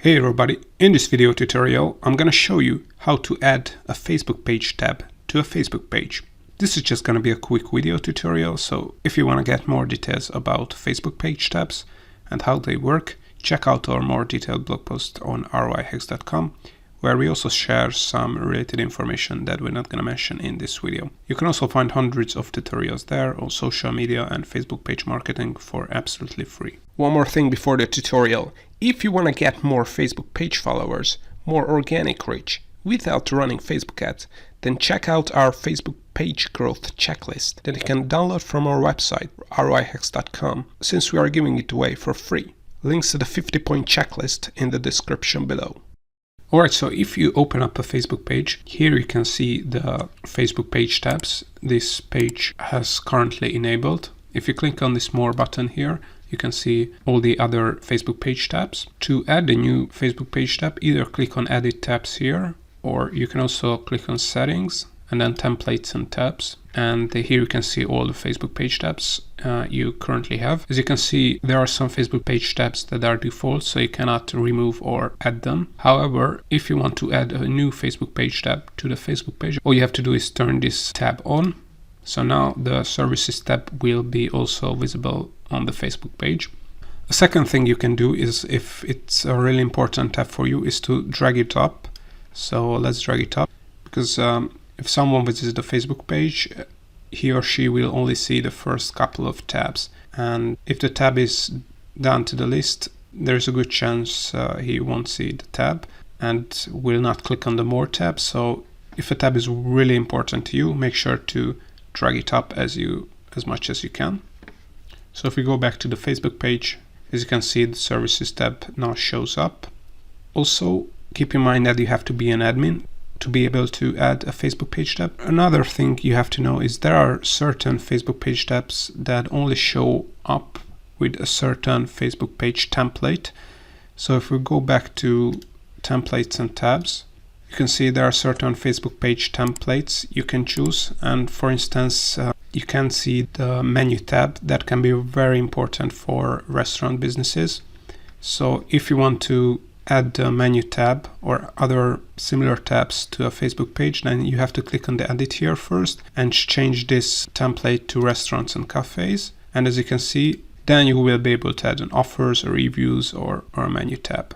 Hey everybody, in this video tutorial I'm gonna show you how to add a Facebook page tab to a Facebook page. This is just gonna be a quick video tutorial, so if you wanna get more details about Facebook page tabs and how they work, check out our more detailed blog post on 𝐅𝐫𝐞𝐞, where we also share some related information that we're not gonna mention in this video. You can also find hundreds of tutorials there on social media and Facebook page marketing for absolutely free. One more thing before the tutorial. If you want to get more Facebook page followers, more organic reach, without running Facebook ads, then check out our Facebook page growth checklist that you can download from our website, 𝐅𝐫𝐞𝐞.com, since we are giving it away for free. Links to the 50-point checklist in the description below. Alright, so if you open up a Facebook page, here you can see the Facebook page tabs this page has currently enabled. If you click on this More button here, you can see all the other Facebook page tabs. To add a new Facebook page tab, either click on Edit tabs here, or you can also click on Settings and then Templates and Tabs. And here you can see all the Facebook page tabs you currently have. As you can see, there are some Facebook page tabs that are default, so you cannot remove or add them. However, if you want to add a new Facebook page tab to the Facebook page, all you have to do is turn this tab on. So now the Services tab will be also visible on the Facebook page. A second thing you can do is, if it's a really important tab for you, is to drag it up. So let's drag it up, because if someone visits the Facebook page, he or she will only see the first couple of tabs. And if the tab is down to the list, there's a good chance he won't see the tab and will not click on the More tab. So if a tab is really important to you, make sure to drag it up as much as you can. So if we go back to the Facebook page, as you can see, the Services tab now shows up. Also, keep in mind that you have to be an admin to be able to add a Facebook page tab. Another thing you have to know is there are certain Facebook page tabs that only show up with a certain Facebook page template. So if we go back to Templates and Tabs, you can see there are certain Facebook page templates you can choose. And for instance, you can see the menu tab that can be very important for restaurant businesses. So if you want to add the menu tab or other similar tabs to a Facebook page, then you have to click on the Edit here first and change this template to restaurants and cafes. And as you can see, then you will be able to add an offers or reviews or a menu tab.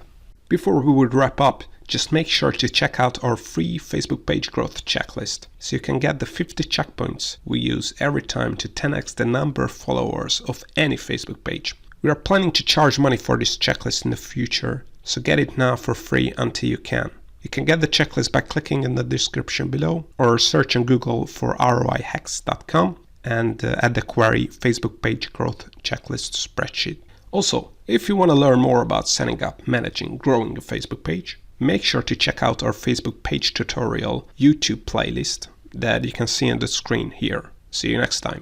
Before we would wrap up, just make sure to check out our free Facebook page growth checklist, so you can get the 50 checkpoints we use every time to 10x the number of followers of any Facebook page. We are planning to charge money for this checklist in the future, so get it now for free until you can. You can get the checklist by clicking in the description below, or search on Google for 𝐅𝐫𝐞𝐞.com and add the query Facebook page growth checklist spreadsheet. Also, if you want to learn more about setting up, managing, growing a Facebook page, make sure to check out our Facebook page tutorial YouTube playlist that you can see on the screen here. See you next time.